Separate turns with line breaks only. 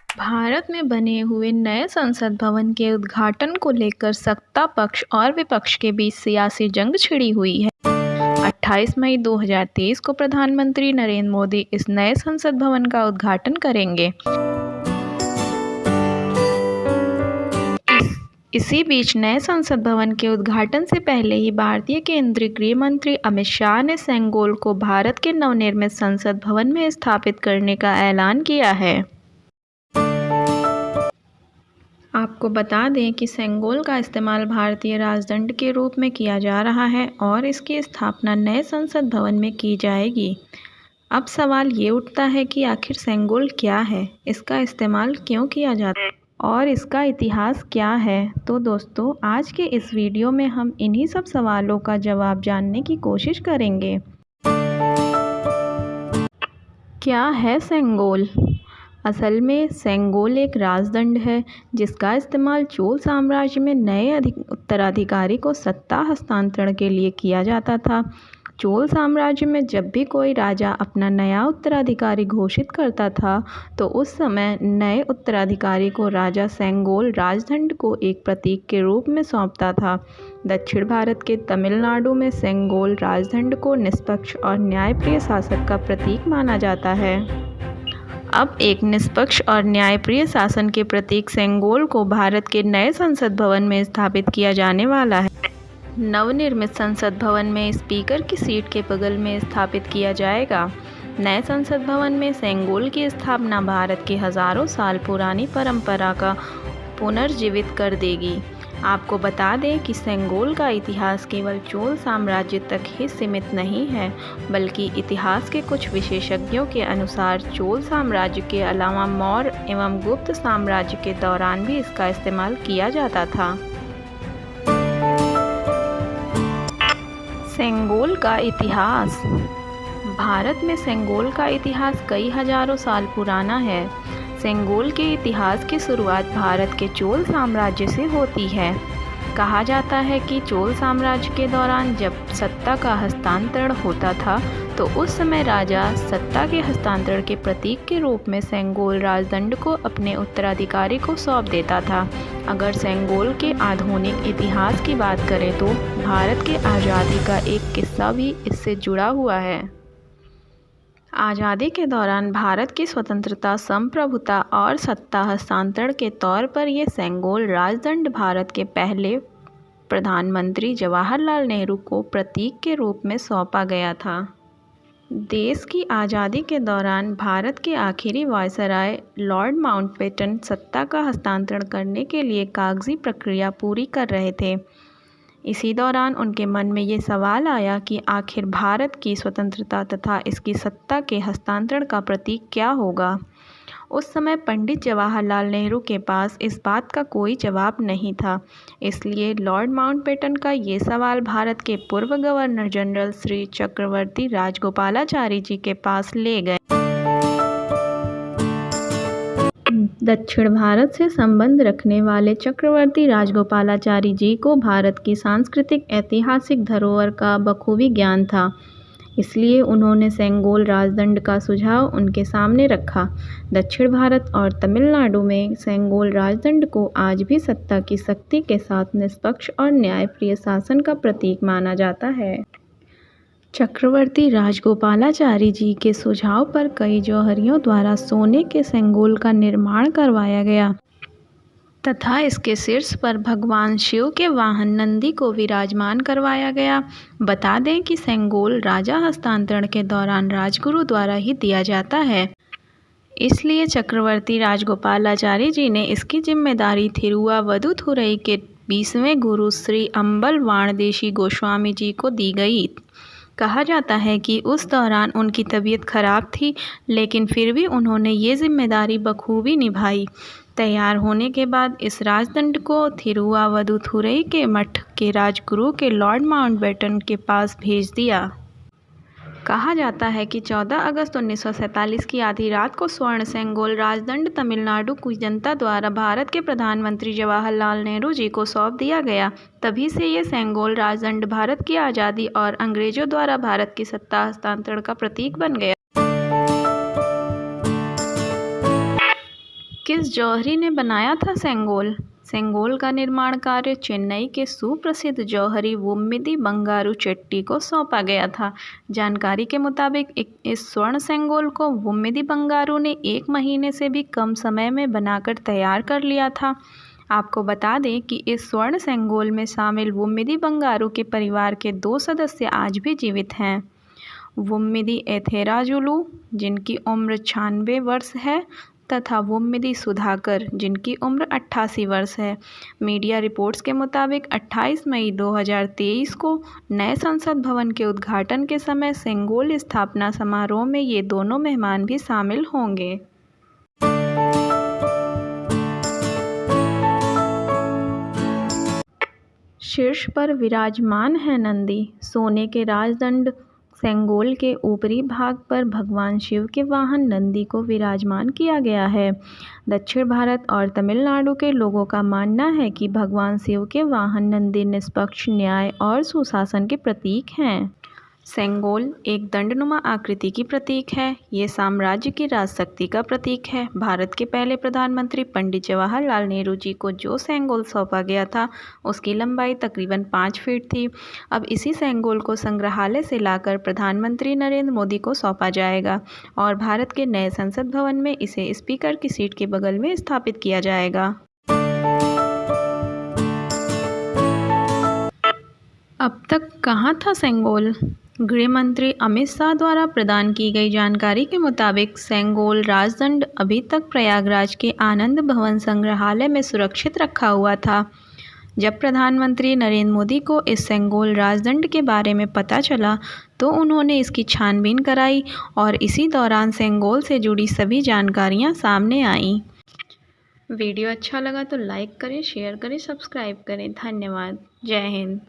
भारत में बने हुए नए संसद भवन के उद्घाटन को लेकर सत्ता पक्ष और विपक्ष के बीच सियासी जंग छिड़ी हुई है। 28 मई 2023 को प्रधानमंत्री नरेंद्र मोदी इस नए संसद भवन का उद्घाटन करेंगे। इसी बीच नए संसद भवन के उद्घाटन से पहले ही भारतीय केंद्रीय गृह मंत्री अमित शाह ने सेंगोल को भारत के नवनिर्मित संसद भवन में स्थापित करने का ऐलान किया है। आपको बता दें कि सेंगोल का इस्तेमाल भारतीय राजदंड के रूप में किया जा रहा है और इसकी स्थापना नए संसद भवन में की जाएगी। अब सवाल ये उठता है कि आखिर सेंगोल क्या है, इसका इस्तेमाल क्यों किया जाता है और इसका इतिहास क्या है। तो दोस्तों, आज के इस वीडियो में हम इन्हीं सब सवालों का जवाब जानने की कोशिश करेंगे। क्या है सेंगोल? असल में सेंगोल एक राजदंड है जिसका इस्तेमाल चोल साम्राज्य में नए उत्तराधिकारी को सत्ता हस्तांतरण के लिए किया जाता था। चोल साम्राज्य में जब भी कोई राजा अपना नया उत्तराधिकारी घोषित करता था तो उस समय नए उत्तराधिकारी को राजा सेंगोल राजदंड को एक प्रतीक के रूप में सौंपता था। दक्षिण भारत के तमिलनाडु में सेंगोल राजदंड को निष्पक्ष और न्यायप्रिय शासक का प्रतीक माना जाता है। अब एक निष्पक्ष और न्यायप्रिय शासन के प्रतीक सेंगोल को भारत के नए संसद भवन में स्थापित किया जाने वाला है। नवनिर्मित संसद भवन में स्पीकर की सीट के बगल में स्थापित किया जाएगा। नए संसद भवन में सेंगोल की स्थापना भारत की हजारों साल पुरानी परंपरा का पुनर्जीवित कर देगी। आपको बता दें कि सेंगोल का इतिहास केवल चोल साम्राज्य तक ही सीमित नहीं है, बल्कि इतिहास के कुछ विशेषज्ञों के अनुसार चोल साम्राज्य के अलावा मौर्य एवं गुप्त साम्राज्य के दौरान भी इसका इस्तेमाल किया जाता था। सेंगोल का इतिहास। भारत में सेंगोल का इतिहास कई हजारों साल पुराना है। सेंगोल के इतिहास की शुरुआत भारत के चोल साम्राज्य से होती है। कहा जाता है कि चोल साम्राज्य के दौरान जब सत्ता का हस्तांतरण होता था तो उस समय राजा सत्ता के हस्तांतरण के प्रतीक के रूप में सेंगोल राजदंड को अपने उत्तराधिकारी को सौंप देता था। अगर सेंगोल के आधुनिक इतिहास की बात करें तो भारत के आज़ादी का एक किस्सा भी इससे जुड़ा हुआ है। आज़ादी के दौरान भारत की स्वतंत्रता, संप्रभुता और सत्ता हस्तांतरण के तौर पर यह सेंगोल राजदंड भारत के पहले प्रधानमंत्री जवाहरलाल नेहरू को प्रतीक के रूप में सौंपा गया था। देश की आज़ादी के दौरान भारत के आखिरी वायसराय लॉर्ड माउंटबेटन सत्ता का हस्तांतरण करने के लिए कागजी प्रक्रिया पूरी कर रहे थे। इसी दौरान उनके मन में ये सवाल आया कि आखिर भारत की स्वतंत्रता तथा इसकी सत्ता के हस्तांतरण का प्रतीक क्या होगा। उस समय पंडित जवाहरलाल नेहरू के पास इस बात का कोई जवाब नहीं था। इसलिए लॉर्ड माउंटबेटन का ये सवाल भारत के पूर्व गवर्नर जनरल श्री चक्रवर्ती राजगोपालाचारी जी के पास ले गए। दक्षिण भारत से संबंध रखने वाले चक्रवर्ती राजगोपालाचारी जी को भारत की सांस्कृतिक ऐतिहासिक धरोहर का बखूबी ज्ञान था। इसलिए उन्होंने सेंगोल राजदंड का सुझाव उनके सामने रखा। दक्षिण भारत और तमिलनाडु में सेंगोल राजदंड को आज भी सत्ता की शक्ति के साथ निष्पक्ष और न्यायप्रिय शासन का प्रतीक माना जाता है। चक्रवर्ती राजगोपालाचारी जी के सुझाव पर कई जौहरियों द्वारा सोने के सेंगोल का निर्माण करवाया गया तथा इसके शीर्ष पर भगवान शिव के वाहन नंदी को विराजमान करवाया गया। बता दें कि सेंगोल राजा हस्तांतरण के दौरान राजगुरु द्वारा ही दिया जाता है। इसलिए चक्रवर्ती राजगोपालाचारी जी ने इसकी जिम्मेदारी थिरुवावदुथुरई के 20वें गुरु श्री अम्बल वाणदेशी गोस्वामी जी को दी गई। कहा जाता है कि उस दौरान उनकी तबीयत खराब थी, लेकिन फिर भी उन्होंने ये जिम्मेदारी बखूबी निभाई। तैयार होने के बाद इस राजदंड को थिरुवावदुथुरई के मठ के राजगुरु के लॉर्ड माउंटबेटन के पास भेज दिया। कहा जाता है कि 14 अगस्त 1947 की आधी रात को स्वर्ण सेंगोल राजदंड तमिलनाडु की जनता द्वारा भारत के प्रधानमंत्री जवाहरलाल नेहरू जी को सौंप दिया गया। तभी से ये सेंगोल राजदंड भारत की आज़ादी और अंग्रेजों द्वारा भारत की सत्ता हस्तांतरण का प्रतीक बन गया। किस जौहरी ने बनाया था सेंगोल? सेंगोल का निर्माण कार्य चेन्नई के सुप्रसिद्ध जौहरी वुम्मिदी बंगारू चेट्टी को सौंपा गया था। जानकारी के मुताबिक इस स्वर्ण सेंगोल को वुम्मिदी बंगारू ने 1 महीने से भी कम समय में बनाकर तैयार कर लिया था। आपको बता दें कि इस स्वर्ण सेंगोल में शामिल वुम्मिदी बंगारू के परिवार के 2 सदस्य आज भी जीवित हैं। वुम्मिदी एथेराजुलू, जिनकी उम्र 96 वर्ष है, तथा वुम्मिदी सुधाकर, जिनकी उम्र 88 वर्ष है। मीडिया रिपोर्ट्स के मुताबिक 28 मई 2023 को नए संसद भवन के उद्घाटन के समय सेंगोल स्थापना समारोह में ये दोनों मेहमान भी शामिल होंगे। शीर्ष पर विराजमान है नंदी। सोने के राजदंड सेंगोल के ऊपरी भाग पर भगवान शिव के वाहन नंदी को विराजमान किया गया है। दक्षिण भारत और तमिलनाडु के लोगों का मानना है कि भगवान शिव के वाहन नंदी निष्पक्ष, न्याय और सुशासन के प्रतीक हैं। सेंगोल एक दंडनुमा आकृति की प्रतीक है। ये साम्राज्य की राजशक्ति का प्रतीक है। भारत के पहले प्रधानमंत्री पंडित जवाहरलाल नेहरू जी को जो सेंगोल सौंपा गया था, उसकी लंबाई तकरीबन 5 फीट थी। अब इसी सेंगोल को संग्रहालय से लाकर प्रधानमंत्री नरेंद्र मोदी को सौंपा जाएगा और भारत के नए संसद भवन में इसे स्पीकर की सीट के बगल में स्थापित किया जाएगा। अब तक कहाँ था सेंगोल? गृह मंत्री अमित शाह द्वारा प्रदान की गई जानकारी के मुताबिक सेंगोल राजदंड अभी तक प्रयागराज के आनंद भवन संग्रहालय में सुरक्षित रखा हुआ था। जब प्रधानमंत्री नरेंद्र मोदी को इस सेंगोल राजदंड के बारे में पता चला तो उन्होंने इसकी छानबीन कराई और इसी दौरान सेंगोल से जुड़ी सभी जानकारियां सामने आईं। वीडियो अच्छा लगा तो लाइक करें, शेयर करें, सब्सक्राइब करें। धन्यवाद। जय हिंद।